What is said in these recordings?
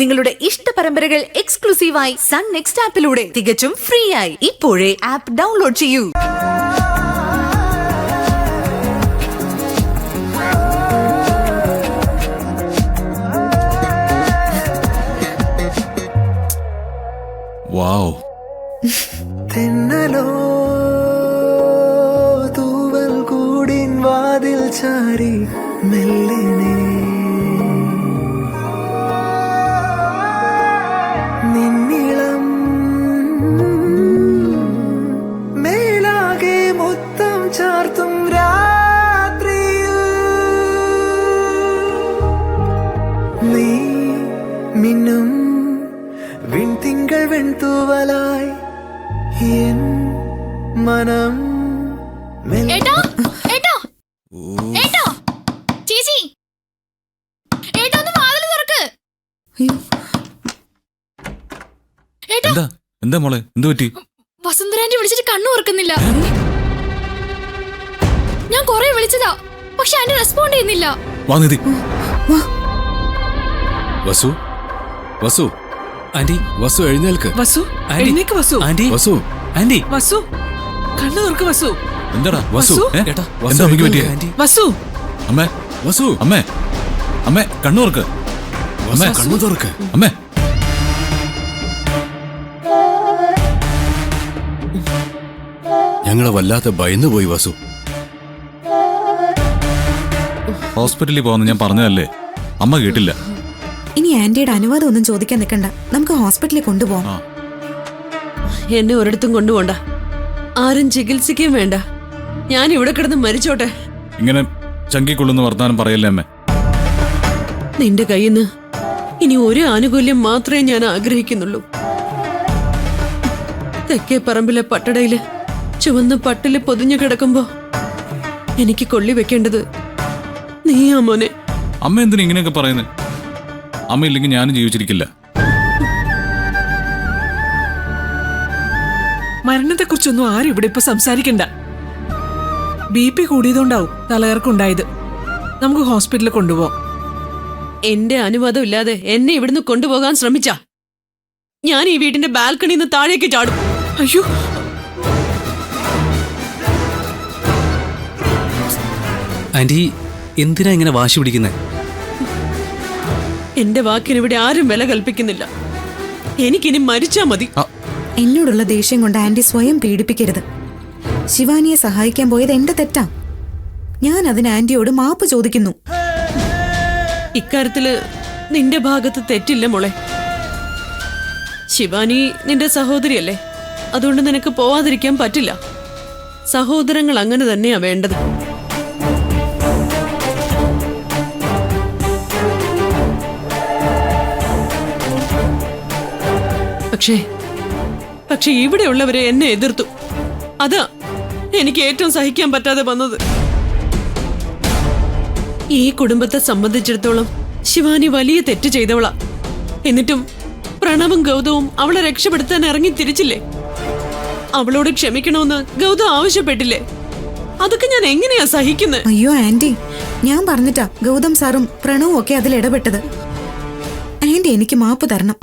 നിങ്ങളുടെ ഇഷ്ട പരമ്പരകൾ എക്സ്ക്ലൂസീവായി സൺ നെക്സ്റ്റ് ആപ്പിലൂടെ തികച്ചും ഫ്രീ ആയി ഇപ്പോഴേ ആപ്പ് ഡൗൺലോഡ് ചെയ്യൂ. വാവ്. തെന്നലോ തൂവൽ കൂടിൻ വാതിൽ ചാരി മെല്ലിനെ നിന്നിളം മേലാകെ മുത്തം ചാർത്തും രാത്രിയിൽ നീ മിന്നും വിൺതിങ്കൾ വെൺതൂവലായി എൻ മനം എന്താ മോളെ, എന്ത് പറ്റി? വസുന്ധരാന്റി വിളിച്ചിട്ട് കണ്ണു ഓർക്കുന്നില്ല. ഞാൻ കൊറേ വിളിച്ചതാ, പക്ഷെ ആന്റി റെസ്പോണ്ട് ചെയ്യുന്നില്ല. വസു, വസു, ആന്റി, വസു എഴുന്നേൽക്ക്. വസു, എഴുന്നേക്ക് വസു. ആന്റി, വസു, ആന്റി, വസു, കണ്ണു തുറക്ക് വസു. എന്താടാ വസു? ഏട്ടാ, എന്താ അമ്മയ്ക്ക് പറ്റിയെ? വസു, അമ്മേ, വസു, അമ്മേ, അമ്മേ, കണ്ണു തുറക്ക്. അമ്മേ, കണ്ണു തുറക്ക്. അമ്മേ, ഞങ്ങളെ വല്ലാതെ ഭയന്നുപോയി വസു. ഹോസ്പിറ്റലിൽ പോകാന്ന് ഞാൻ പറഞ്ഞതല്ലേ, അമ്മ കേട്ടില്ല. ഇനി ആന്റിയുടെ അനുവാദം ഒന്നും ചോദിക്കാൻ നിൽക്കണ്ട, നമുക്ക് ഹോസ്പിറ്റലിൽ കൊണ്ടുപോകാം. എന്നെ ഒരിടത്തും കൊണ്ടുപോണ്ട, ആരും ചികിത്സിക്കുകയും വേണ്ട. ഞാൻ ഇവിടെ കിടന്ന് മരിച്ചോട്ടെ. ഇങ്ങനെ ചങ്കിക്കൊള്ളുന്ന വർത്താനം പറയല്ലേ അമ്മേ. നിന്റെ കയ്യിന്ന് ഇനി ഒരു ആനുകൂല്യം മാത്രമേ ഞാൻ ആഗ്രഹിക്കുന്നുള്ളൂ. തെക്കേ പറമ്പിലെ പട്ടടയില് ചുവന്ന പട്ടില് പൊതിഞ്ഞു കിടക്കുമ്പോ എനിക്ക് കൊള്ളി വെക്കേണ്ടത് നീയാ മോനെ. അമ്മ എന്തിനാ ഇങ്ങനെയൊക്കെ പറയുന്നത്? അമ്മ ഇല്ലെങ്കിൽ ഞാനും ജീവിച്ചിരിക്കില്ല. മരണത്തെക്കുറിച്ചൊന്നും ആരും ഇവിടെ ഇപ്പൊ സംസാരിക്കണ്ട. BP കൂടിയതുകൊണ്ടാവും തലകർക്കുണ്ടായത്. നമുക്ക് ഹോസ്പിറ്റലിൽ കൊണ്ടുപോവാം. എന്റെ അനുവാദം ഇല്ലാതെ എന്നെ ഇവിടുന്ന് കൊണ്ടുപോകാൻ ശ്രമിച്ചാ ഞാൻ ഈ വീടിന്റെ ബാൽക്കണിയിൽ നിന്ന് താഴേക്ക് ചാടും. അയ്യോ, ആന്റി എന്തിനാ ഇങ്ങനെ വാശി പിടിക്കുന്നത്? എന്റെ വാക്കിന് ഇവിടെ ആരും വില കൽപ്പിക്കുന്നില്ല. എനിക്കിനി മരിച്ചാ മതി. എന്നോടുള്ള ദേഷ്യം കൊണ്ട് ആന്റി സ്വയം പീഡിപ്പിക്കരുത്. ശിവാനിയെ സഹായിക്കാൻ പോയത് എന്റെ തെറ്റാ. ഞാൻ അതിന് ആന്റിയോട് മാപ്പ് ചോദിക്കുന്നു. ഇക്കാര്യത്തില് നിന്റെ ഭാഗത്ത് തെറ്റില്ല മോളെ. ശിവാനി നിന്റെ സഹോദരിയല്ലേ, അതുകൊണ്ട് നിനക്ക് പോവാതിരിക്കാൻ പറ്റില്ല. സഹോദരങ്ങൾ അങ്ങനെ തന്നെയാ വേണ്ടത്. പക്ഷേ ഇവിടെയുള്ളവരെ എന്നെ എതിർത്തു. അതാ എനിക്ക് ഏറ്റവും സഹിക്കാൻ പറ്റാതെ വന്നത്. ഈ കുടുംബത്തെ സംബന്ധിച്ചിടത്തോളം ശിവാനി വലിയ തെറ്റ് ചെയ്തവളാ. എന്നിട്ടും പ്രണവും ഗൗതവും അവളെ രക്ഷപ്പെടുത്താൻ ഇറങ്ങി തിരിച്ചില്ലേ? അവളോട് ക്ഷമിക്കണമെന്ന് ഗൗതം ആവശ്യപ്പെട്ടില്ലേ? അതൊക്കെ ഞാൻ എങ്ങനെയാ സഹിക്കുന്നത്? അയ്യോ ആന്റി, ഞാൻ പറഞ്ഞിട്ടാ ഗൗതം സാറും പ്രണവും ഒക്കെ അതിൽ ഇടപെട്ടത്. ആന്റി എനിക്ക് മാപ്പ് തരണം.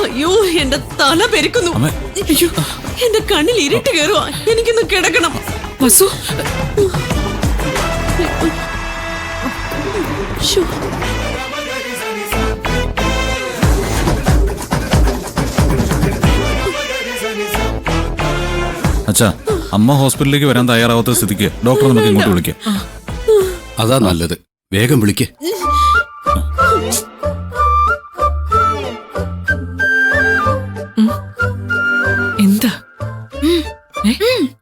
അയ്യോ, എന്റെ തല പെരുക്കുന്നു. അയ്യോ, എന്റെ കണ്ണിൽ ഇരുട്ട് കയറുവാ. എനിക്കൊന്ന് കിടക്കണം. വസു, അച്ഛാ, അമ്മ ഹോസ്പിറ്റലിലേക്ക് വരാൻ തയ്യാറാവാത്ത സ്ഥിതിക്ക് ഡോക്ടറെ നമുക്ക് ഇങ്ങോട്ട് വിളിക്കാം. അതാ നല്ലത്. വേഗം വിളിക്കേ. എന്താ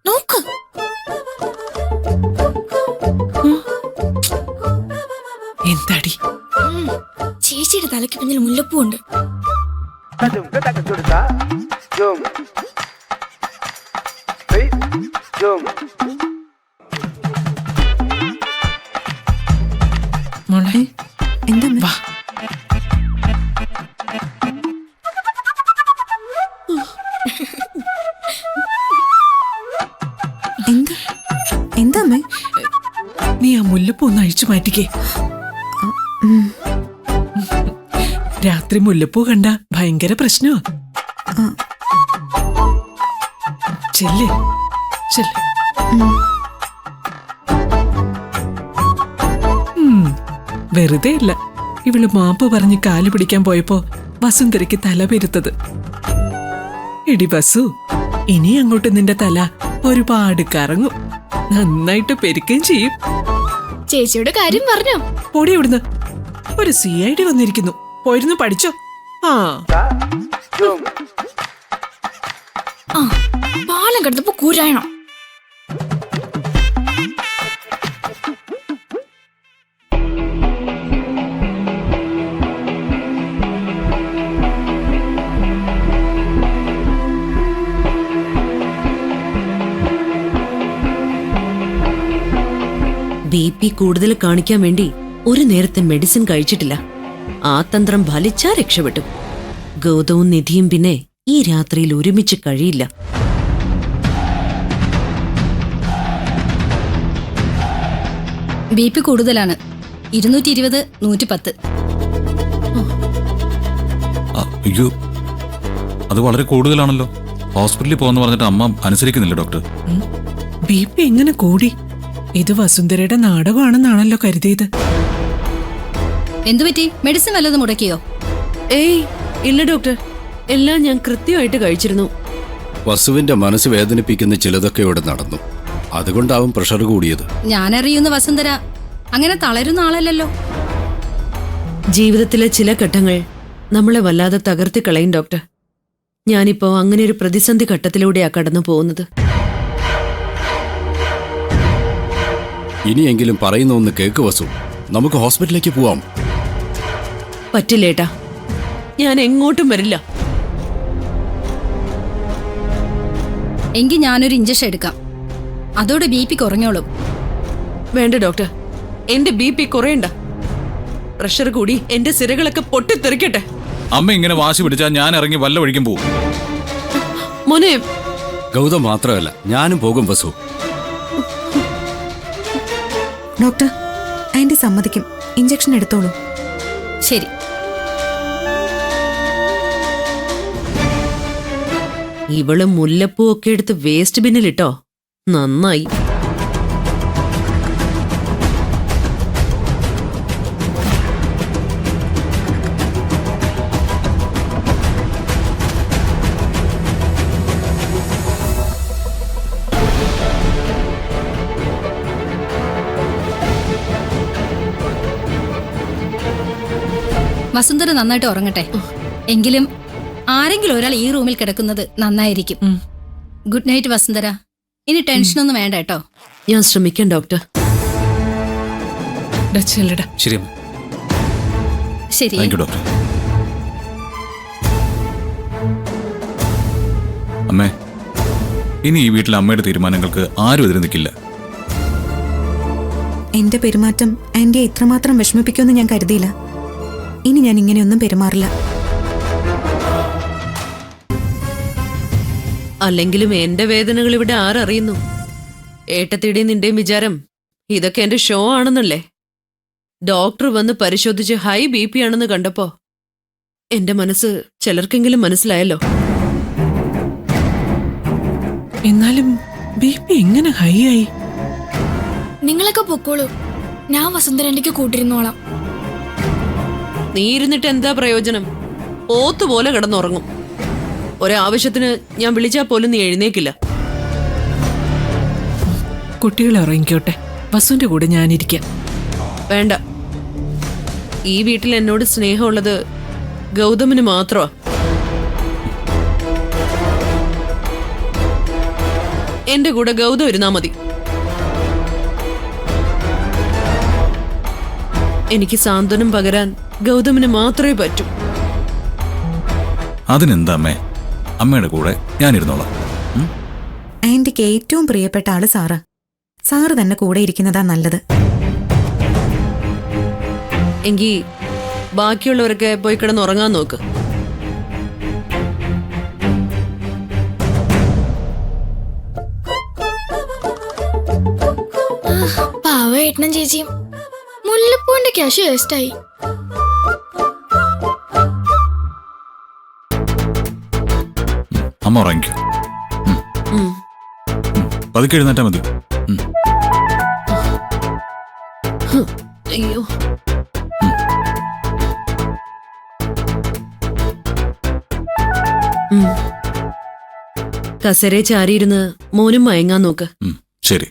നോക്ക്, എന്താടി? ചേച്ചിയുടെ തലയ്ക്ക് പിന്നിൽ മുല്ലപ്പൂ ഉണ്ട്. മോളെ, എന്താ വാ. മുല്ലപ്പൂ ഒന്ന് അഴിച്ചു മാറ്റിക്കേ. രാത്രി മുല്ലപ്പൂ കണ്ട ഭയങ്കര പ്രശ്നമാ. ചെല്ലേ ചെല്ലേ. വെറുതെ ഇല്ല ഇവള് മാപ്പ് പറഞ്ഞ് കാല് പിടിക്കാൻ പോയപ്പോ വസുന്ധരയ്ക്ക് തല പെരുത്തത്. എടി വസു, ഇനി അങ്ങോട്ട് നിന്റെ തല ഒരുപാട് കറങ്ങും, നന്നായിട്ട് പെരുക്കുകയും ചെയ്യും. ചേച്ചിയുടെ കാര്യം പറഞ്ഞോ? പൊടി ഇവിടുന്ന്. ഒരു CID വന്നിരിക്കുന്നു, പോയിരുന്നു പഠിച്ചോ. ആ പാലം കിടന്നപ്പോ കൂരായണോ? BP കൂടുതൽ കാണിക്കാൻ വേണ്ടി ഒരു നേരത്തെ മെഡിസിൻ കഴിച്ചിട്ടില്ല. ആ തന്ത്രം ഫലിച്ചാ രക്ഷപ്പെട്ടു. ഗൗതവും നിധിയും പിന്നെ ഈ രാത്രിയിൽ ഒരുമിച്ച് കഴിയില്ല. BP കൂടുതലാണ്. 220, 110. അയ്യോ, അത് വളരെ കൂടുതലാണല്ലോ. ഹോസ്പിറ്റലിൽ പോകാന്ന് പറഞ്ഞിട്ട് അമ്മ അനുസരിക്കുന്നില്ല ഡോക്ടർ. BP എങ്ങനെ കൂടി? ഇത് വസുന്ധരയുടെ നാടകമാണെന്നാണല്ലോ കരുതിയത്. എന്തുപറ്റി? മെഡിസിൻ വല്ലതും മുടക്കിയോ? ഏയ് ഇല്ല ഡോക്ടർ, എല്ലാം ഞാൻ കൃത്യമായിട്ട് കഴിച്ചിരുന്നു. വസുവിന്റെ മനസ്സ് വേദനിപ്പിക്കുന്ന ചിലതൊക്കെ ഇവിടെ നടന്നു, അതുകൊണ്ടാവും പ്രഷർ കൂടിയത്. ഞാനറിയുന്ന വസുന്ധര അങ്ങനെ തളരുന്ന ആളല്ലല്ലോ. ജീവിതത്തിലെ ചില ഘട്ടങ്ങൾ നമ്മളെ വല്ലാതെ തകർത്തി കളയും ഡോക്ടർ. ഞാനിപ്പോ അങ്ങനെ ഒരു പ്രതിസന്ധി ഘട്ടത്തിലൂടെയാ കടന്നു പോകുന്നത്. ഇനിയെങ്കിലും പറയുന്ന ഒന്ന് കേക്ക് വസു, നമുക്ക് ഹോസ്പിറ്റലിലേക്ക് പോവാം. പറ്റില്ലേട്ടാ, ഞാൻ എങ്ങോട്ടും വരില്ല. എങ്കിൽ ഞാനൊരു ഇഞ്ചക്ഷൻ എടുക്കാം, അതോടെ BP കുറഞ്ഞോളും. വേണ്ട ഡോക്ടർ, എന്റെ BP കുറയണ്ട. പ്രഷർ കൂടി എന്റെ സിരകളൊക്കെ പൊട്ടിത്തെറിക്കട്ടെ. അമ്മ ഇങ്ങനെ വാശി പിടിച്ചാൽ ഞാൻ ഇറങ്ങി വല്ല വഴിക്കും പോകും. മോനെ, ഗൗതം മാത്രമല്ല ഞാനും പോകും വസു. ഡോക്ടർ, ആന്റി സമ്മതിക്കും. ഇഞ്ചക്ഷൻ എടുത്തോളൂ. ശരി. ഇവള് മുല്ലപ്പൂ ഒക്കെ എടുത്ത് വേസ്റ്റ് ബിന്നിലിട്ടോ? നന്നായി. വസുന്ധര നന്നായിട്ട് ഉറങ്ങട്ടെ. എങ്കിലും ആരെങ്കിലും ഒരാൾ ഈ റൂമിൽ കിടക്കുന്നത് നന്നായിരിക്കും. Good night Vasundhara. ഇനി ടെൻഷനൊന്നും വേണ്ട കേട്ടോ. ഞാൻ ശ്രമിക്കാം ഡോക്ടർ. ചെല്ലടാ. ശരി അമ്മ. ശരി. Thank you doctor. അമ്മേ, ഇനി ഈ വീട്ടിലെ അമ്മയുടെ തീരുമാനങ്ങൾക്ക് ആരും എതിരെ നിൽക്കില്ല. എന്റെ പെരുമാറ്റം ആന്റിയെ ഇത്രമാത്രം വിഷമിപ്പിക്കുമെന്ന് ഞാൻ കരുതിയില്ല. ഇനി ഞാൻ ഇങ്ങനെയൊന്നും പെരുമാറില്ല. അല്ലെങ്കിലും എന്റെ വേദനകൾ ഇവിടെ ആരറിയുന്നു? ഏട്ടത്തിയുടെയും നിന്റെയും വിചാരം ഇതൊക്കെ എന്റെ ഷോ ആണെന്നല്ലേ? ഡോക്ടർ വന്ന് പരിശോധിച്ച് ഹൈ BP ആണെന്ന് കണ്ടപ്പോ എന്റെ മനസ്സ് ചിലർക്കെങ്കിലും മനസ്സിലായല്ലോ. എന്നാലും BP എങ്ങനെ ഹൈ ആയി? നിങ്ങളൊക്കെ പൊക്കോളൂ, ഞാൻ വസുന്ധരന്റെ കൂട്ടിരുന്നോളാം. നീ ഇരുന്നിട്ട് എന്താ പ്രയോജനം? പോത്തുപോലെ കിടന്നുറങ്ങും. ഒരാവശ്യത്തിന് ഞാൻ വിളിച്ചാൽ പോലും നീ എഴുന്നേക്കില്ല. കുട്ടികളെ ഉറങ്ങിക്കോട്ടെ, വസുവിന്റെ കൂടെ ഞാനിരിക്കാം. വേണ്ട, ഈ വീട്ടിൽ എന്നോട് സ്നേഹമുള്ളത് ഗൗതമിന് മാത്രമാ. എന്റെ കൂടെ ഗൗതം ഇരുന്നാ മതി. എനിക്ക് സാന്ത്വനം പകരാൻ ഗൗതമിന് മാത്രമേ പറ്റൂ. അതിനെന്താ അമ്മേ, അമ്മയുടെ കൂടെ ഞാനിരുന്നോളാം. ആന്റിക്ക് ഏറ്റവും പ്രിയപ്പെട്ട ആള് സാറ്. സാറ് തന്നെ കൂടെ ഇരിക്കുന്നതാ നല്ലത്. എങ്കി ബാക്കിയുള്ളവരൊക്കെ പോയി കിടന്നുറങ്ങാൻ നോക്ക്. പാവ ഏട്ടനും ചേച്ചിയും മുല്ലപ്പൂവിന്റെ ക്യാഷ് വേസ്റ്റായി. അമ്മ ഉറങ്ങിക്കോ. പതുക്കെ എഴുന്നേറ്റാ മതി. അയ്യോ. കസരെ ചാരിയിരുന്ന് മോനും മയങ്ങാൻ നോക്ക്. ശരി.